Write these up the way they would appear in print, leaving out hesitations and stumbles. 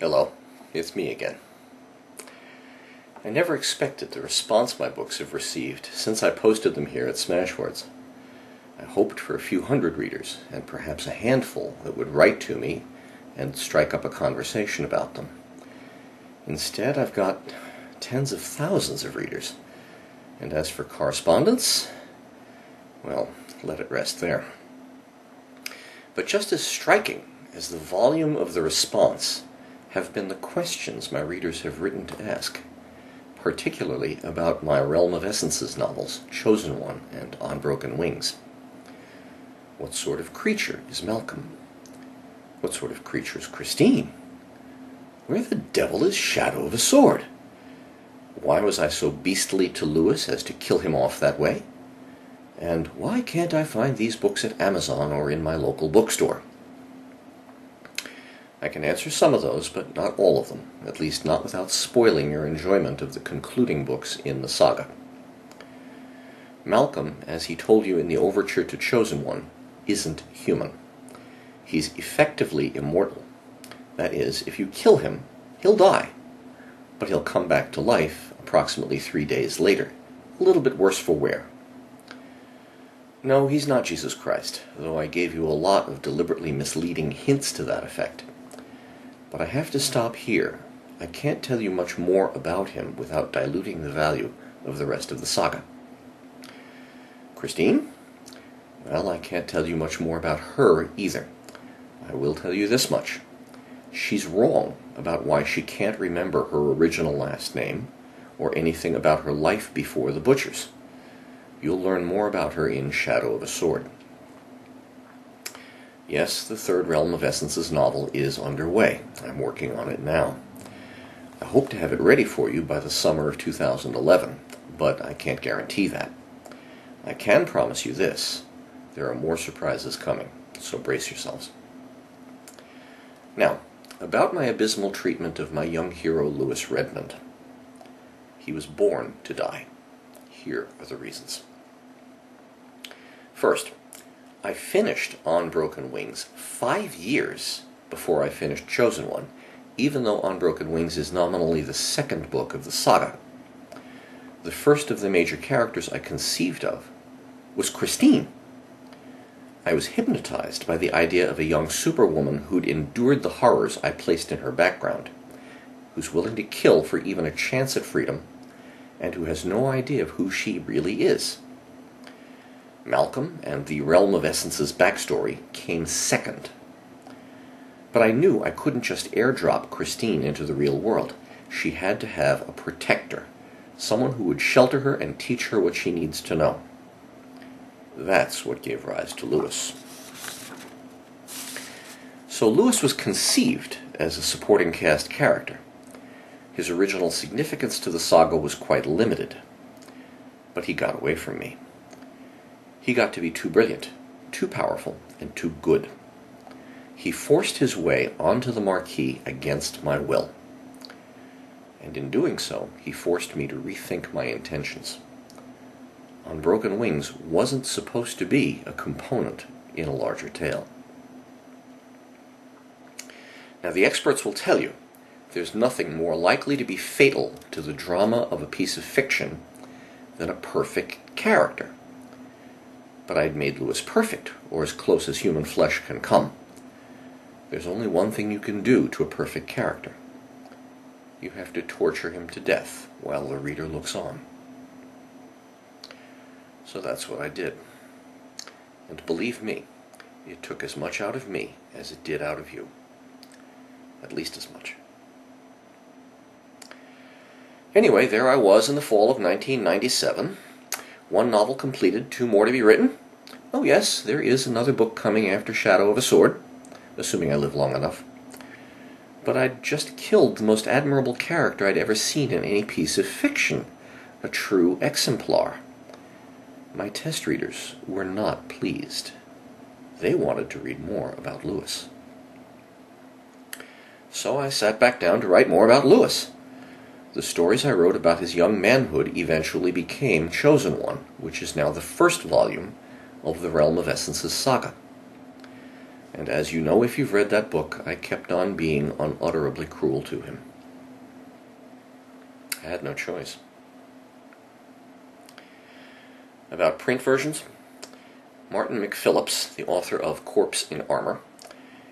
Hello, it's me again. I never expected the response my books have received since I posted them here at Smashwords. I hoped for a few hundred readers, and perhaps a handful that would write to me and strike up a conversation about them. Instead, I've got tens of thousands of readers, and as for correspondence, well, let it rest there. But just as striking as the volume of the response have been the questions my readers have written to ask, particularly about my Realm of Essences novels, Chosen One and On Broken Wings. What sort of creature is Malcolm? What sort of creature is Christine? Where the devil is Shadow of a Sword? Why was I so beastly to Lewis as to kill him off that way? And why can't I find these books at Amazon or in my local bookstore? I can answer some of those, but not all of them, at least not without spoiling your enjoyment of the concluding books in the saga. Malcolm, as he told you in the overture to Chosen One, isn't human. He's effectively immortal. That is, if you kill him, he'll die, but he'll come back to life approximately 3 days later, a little bit worse for wear. No, he's not Jesus Christ, though I gave you a lot of deliberately misleading hints to that effect. But I have to stop here. I can't tell you much more about him without diluting the value of the rest of the saga. Christine? Well, I can't tell you much more about her either. I will tell you this much. She's wrong about why she can't remember her original last name or anything about her life before the Butchers. You'll learn more about her in Shadow of a Sword. Yes, the third Realm of Essences novel is underway. I'm working on it now. I hope to have it ready for you by the summer of 2011, but I can't guarantee that. I can promise you this: there are more surprises coming, so brace yourselves. Now, about my abysmal treatment of my young hero Lewis Redmond. He was born to die. Here are the reasons. First, I finished On Broken Wings 5 years before I finished Chosen One, even though On Broken Wings is nominally the second book of the saga. The first of the major characters I conceived of was Christine. I was hypnotized by the idea of a young superwoman who'd endured the horrors I placed in her background, who's willing to kill for even a chance at freedom, and who has no idea of who she really is. Malcolm and the Realm of Essences backstory came second. But I knew I couldn't just airdrop Christine into the real world. She had to have a protector, someone who would shelter her and teach her what she needs to know. That's what gave rise to Lewis. So Lewis was conceived as a supporting cast character. His original significance to the saga was quite limited, but he got away from me. He got to be too brilliant, too powerful, and too good. He forced his way onto the marquee against my will. And in doing so, he forced me to rethink my intentions. On Broken Wings wasn't supposed to be a component in a larger tale. Now, the experts will tell you there's nothing more likely to be fatal to the drama of a piece of fiction than a perfect character. But I'd made Lewis perfect, or as close as human flesh can come. There's only one thing you can do to a perfect character. You have to torture him to death while the reader looks on. So that's what I did. And believe me, it took as much out of me as it did out of you. At least as much. Anyway, there I was in the fall of 1997. 1 novel completed, 2 more to be written. Oh yes, there is another book coming after Shadow of a Sword, assuming I live long enough. But I'd just killed the most admirable character I'd ever seen in any piece of fiction, a true exemplar. My test readers were not pleased. They wanted to read more about Lewis. So I sat back down to write more about Lewis. The stories I wrote about his young manhood eventually became Chosen One, which is now the first volume of the Realm of Essences saga. And as you know if you've read that book, I kept on being unutterably cruel to him. I had no choice. About print versions, Martin McPhillips, the author of Corpse in Armor,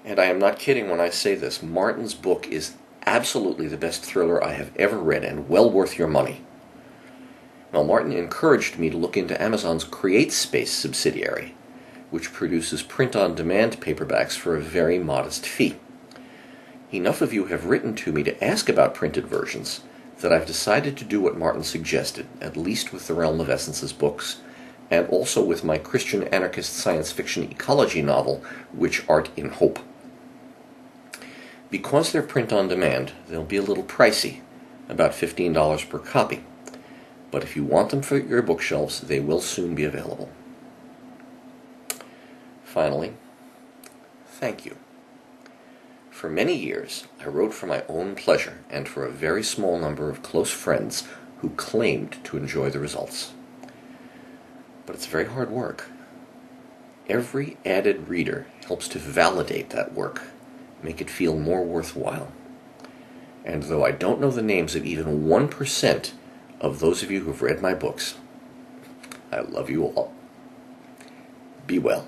and I am not kidding when I say this, Martin's book is absolutely the best thriller I have ever read and well worth your money. Well, Martin encouraged me to look into Amazon's CreateSpace subsidiary, which produces print-on-demand paperbacks for a very modest fee. Enough of you have written to me to ask about printed versions that I've decided to do what Martin suggested, at least with the Realm of Essences books, and also with my Christian anarchist science fiction ecology novel, Which Art in Hope. Because they're print-on-demand, they'll be a little pricey, about $15 per copy. But if you want them for your bookshelves, they will soon be available. Finally, thank you. For many years, I wrote for my own pleasure and for a very small number of close friends who claimed to enjoy the results. But it's very hard work. Every added reader helps to validate that work, make it feel more worthwhile. And though I don't know the names of even 1% of those of you who've read my books, I love you all. Be well.